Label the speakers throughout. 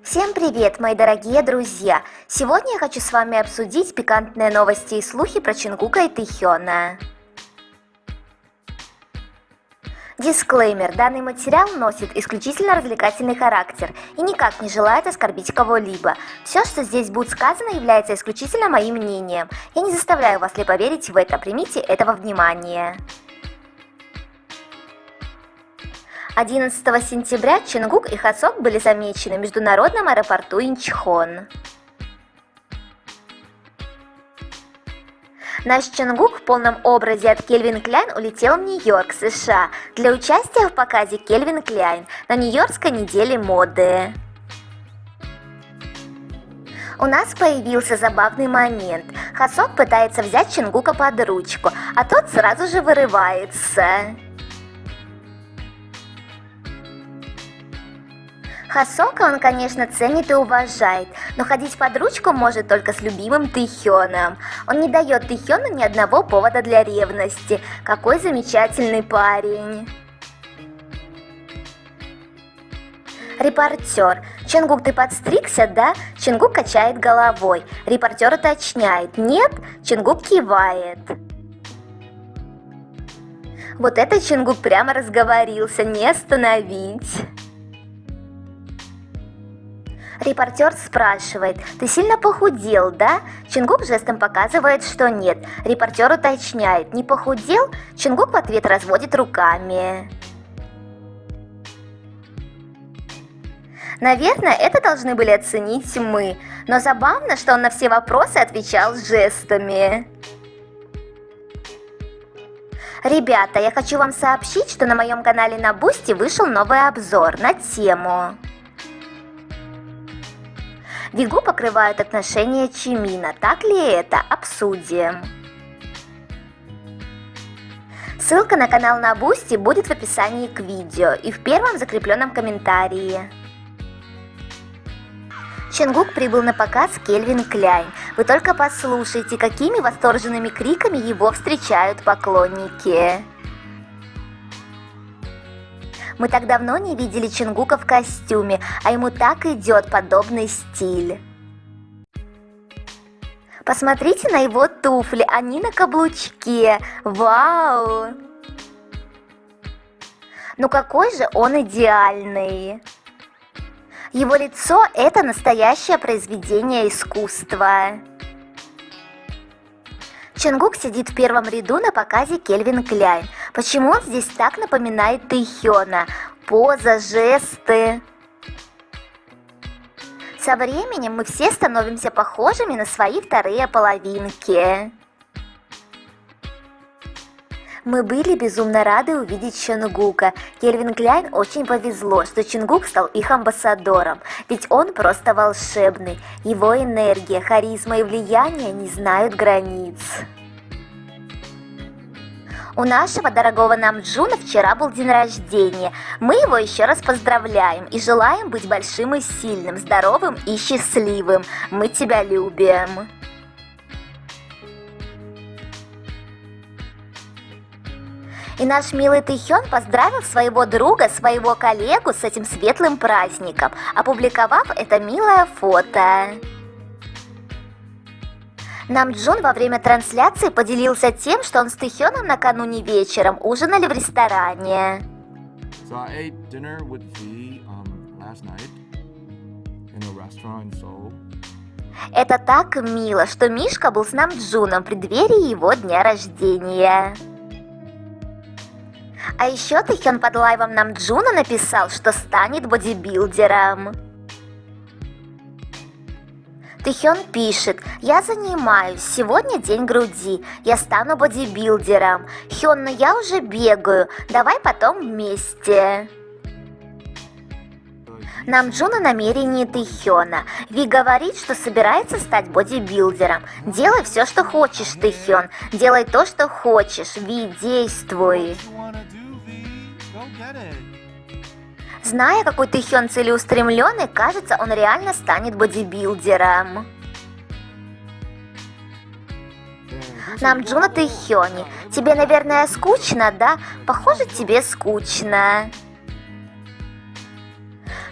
Speaker 1: Всем привет, мои дорогие друзья! Сегодня я хочу с вами обсудить пикантные новости и слухи про Чонгука и Тэхёна. Дисклеймер. Данный материал носит исключительно развлекательный характер и никак не желает оскорбить кого-либо. Все, что здесь будет сказано, является исключительно моим мнением. Я не заставляю вас ли поверить в это, примите это во внимание. 11 сентября Чонгук и Хосок были замечены в международном аэропорту Инчхон. Наш Чонгук в полном образе от Calvin Klein улетел в Нью-Йорк, США, для участия в показе Calvin Klein на Нью-Йоркской неделе моды. У нас появился забавный момент. Хосок пытается взять Чонгука под ручку, а тот сразу же вырывается. Хосока он, конечно, ценит и уважает, но ходить под ручку может только с любимым Тэхёном. Он не дает Тэхёну ни одного повода для ревности. Какой замечательный парень. Репортер. Чонгук, ты подстригся, да? Чонгук качает головой. Репортер уточняет. Нет? Чонгук кивает. Вот это Чонгук прямо разговорился, не остановить. Репортер спрашивает, ты сильно похудел, да? Чонгук жестом показывает, что нет. Репортер уточняет, не похудел? Чонгук в ответ разводит руками. Наверное, это должны были оценить мы, но забавно, что он на все вопросы отвечал жестами. Ребята, я хочу вам сообщить, что на моем канале на Бусти вышел новый обзор на тему Вигу покрывают отношения Чимина. Так ли это? Обсудим. Ссылка на канал на Бусти будет в описании к видео и в первом закрепленном комментарии. Чонгук прибыл на показ Calvin Klein. Вы только послушайте, какими восторженными криками его встречают поклонники. Мы так давно не видели Чонгука в костюме, а ему так идет подобный стиль. Посмотрите на его туфли, они на каблучке. Вау! Ну какой же он идеальный! Его лицо – это настоящее произведение искусства. Чонгук сидит в первом ряду на показе Calvin Klein. Почему он здесь так напоминает Тэхёна? Поза, жесты. Со временем мы все становимся похожими на свои вторые половинки. Мы были безумно рады увидеть Чонгука. Calvin Klein очень повезло, что Чонгук стал их амбассадором, ведь он просто волшебный. Его энергия, харизма и влияние не знают границ. У нашего дорогого Намджуна вчера был день рождения. Мы его еще раз поздравляем и желаем быть большим и сильным, здоровым и счастливым. Мы тебя любим. И наш милый Тэхён поздравил своего друга, своего коллегу с этим светлым праздником, опубликовав это милое фото. Намджун во время трансляции поделился тем, что он с Тэхёном накануне вечером ужинали в ресторане.
Speaker 2: So I ate dinner with V last night in a restaurant in Seoul.
Speaker 1: Это так мило, что Мишка был с Намджуном в преддверии его дня рождения. А еще Тэхён под лайвом Намджуна написал, что станет бодибилдером. Тэхён пишет, я занимаюсь, сегодня день груди, я стану бодибилдером. Хён, но я уже бегаю, давай потом вместе. Намджун о намерении Тэхёна. Ви говорит, что собирается стать бодибилдером. Делай все, что хочешь, Тэхён. Делай то, что хочешь. Ви, действуй. Зная, какой Тэхён целеустремленный, кажется, он реально станет бодибилдером. Намджун о Тэхёне. Тебе, наверное, скучно, да? Похоже, тебе скучно.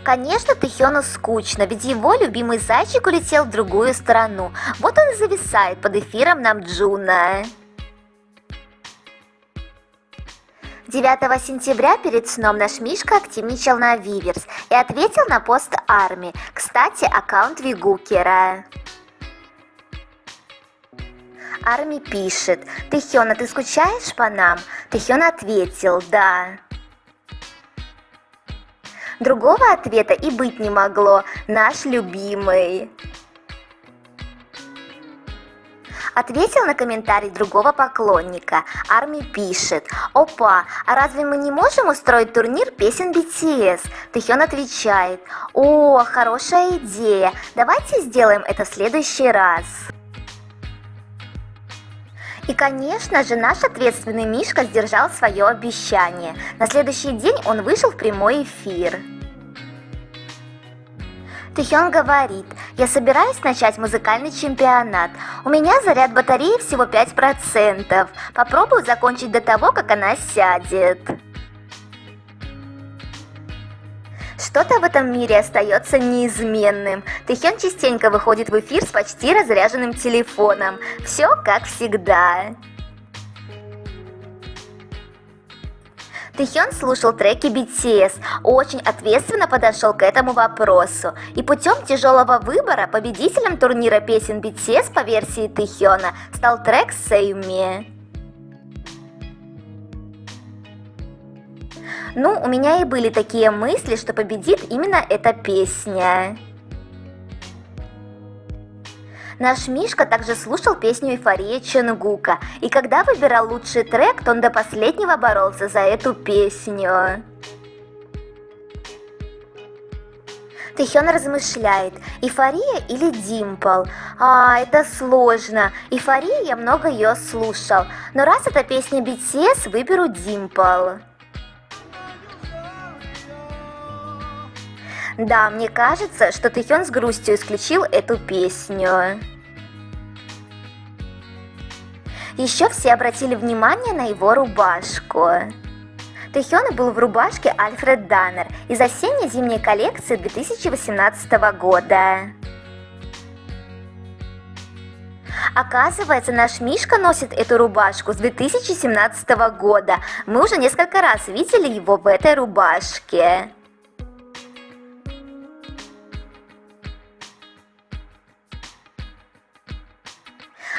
Speaker 1: Конечно, Тэхёну скучно, ведь его любимый зайчик улетел в другую страну. Вот он и зависает под эфиром Намджуна. 9 сентября перед сном наш Мишка активничал на Виверс и ответил на пост Арми. Кстати, аккаунт Вигукера. Арми пишет: «Тэхёна, ты скучаешь по нам?» Тэхён ответил: «Да». Другого ответа и быть не могло. Наш любимый. Ответил на комментарий другого поклонника. Арми пишет: «Опа, а разве мы не можем устроить турнир песен BTS?» Тэхён отвечает: «О, хорошая идея, давайте сделаем это в следующий раз». И, конечно же, наш ответственный Мишка сдержал свое обещание. На следующий день он вышел в прямой эфир. Тэхён говорит: «Я собираюсь начать музыкальный чемпионат. У меня заряд батареи всего 5%. Попробую закончить до того, как она сядет». Что-то в этом мире остается неизменным. Тэхён частенько выходит в эфир с почти разряженным телефоном. Все как всегда. Тэхён слушал треки BTS, очень ответственно подошел к этому вопросу. И путем тяжелого выбора победителем турнира песен BTS по версии Тэхёна стал трек Save Me. Ну, у меня и были такие мысли, что победит именно эта песня. Наш Мишка также слушал песню «Эйфория» Чонгука, и когда выбирал лучший трек, то он до последнего боролся за эту песню. Тэхён размышляет: «Эйфория или Димпл?» Это сложно. Эйфория, я много ее слушал, но раз это песня BTS, выберу Димпл. Да, мне кажется, что Тэхён с грустью исключил эту песню. Еще все обратили внимание на его рубашку. Тэхён был в рубашке Альфред Даннер из осенне-зимней коллекции 2018 года. Оказывается, наш Мишка носит эту рубашку с 2017 года. Мы уже несколько раз видели его в этой рубашке.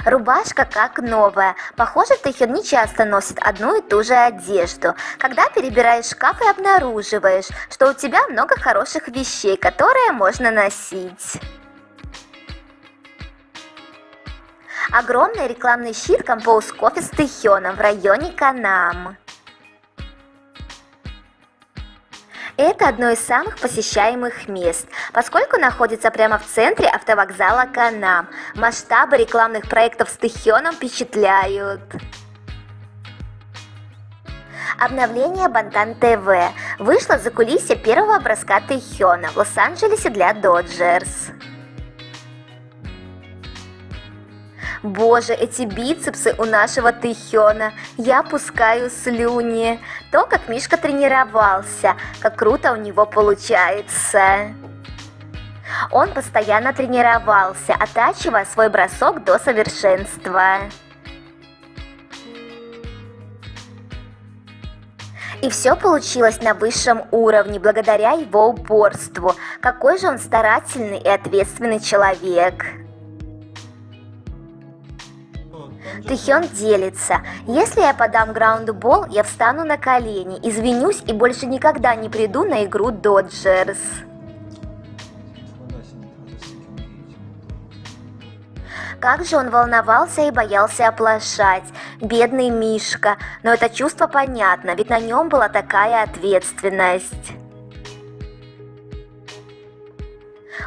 Speaker 1: Рубашка как новая. Похоже, Тэхён не часто носит одну и ту же одежду. Когда перебираешь шкаф и обнаруживаешь, что у тебя много хороших вещей, которые можно носить. Огромный рекламный щит Compose Coffee с Тэхёном в районе Канам. Это одно из самых посещаемых мест, поскольку находится прямо в центре автовокзала Канам. Масштабы рекламных проектов с Тэхёном впечатляют. Обновление Бантан ТВ. Вышло закулисье первого броска Тэхёна в Лос-Анджелесе для Доджерс. Боже, эти бицепсы у нашего Тэхёна. Я пускаю слюни. То, как Мишка тренировался, как круто у него получается. Он постоянно тренировался, оттачивая свой бросок до совершенства. И все получилось на высшем уровне, благодаря его упорству. Какой же он старательный и ответственный человек. Тэхён делится: «Если я подам граундбол, я встану на колени, извинюсь и больше никогда не приду на игру Доджерс». Как же он волновался и боялся оплошать. Бедный Мишка. Но это чувство понятно, ведь на нем была такая ответственность.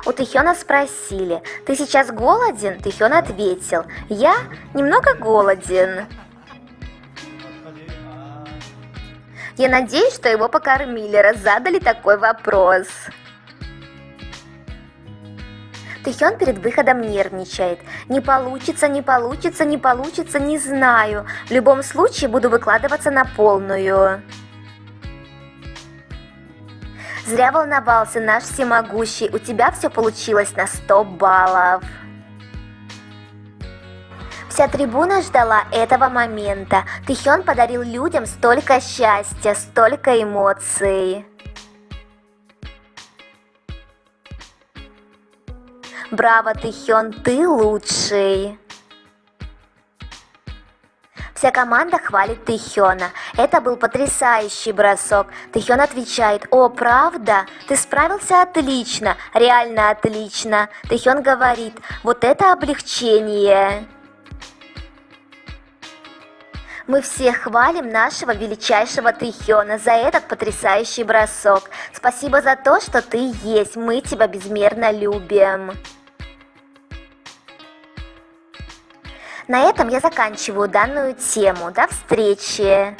Speaker 1: У Тэхёна спросили: «Ты сейчас голоден?» Тэхён ответил: «Я немного голоден». Я надеюсь, что его покормили, раз задали такой вопрос. Тэхён перед выходом нервничает. Не получится, не получится, не получится, не знаю. В любом случае буду выкладываться на полную. Зря волновался, наш всемогущий, у тебя все получилось на 100 баллов. Вся трибуна ждала этого момента. Тэхён подарил людям столько счастья, столько эмоций. Браво, Тэхён, ты лучший! Вся команда хвалит Тэхёна. Это был потрясающий бросок. Тэхён отвечает: «О, правда? Ты справился отлично, реально отлично». Тэхён говорит: «Вот это облегчение». Мы все хвалим нашего величайшего Тэхёна за этот потрясающий бросок. Спасибо за то, что ты есть. Мы тебя безмерно любим. На этом я заканчиваю данную тему. До встречи!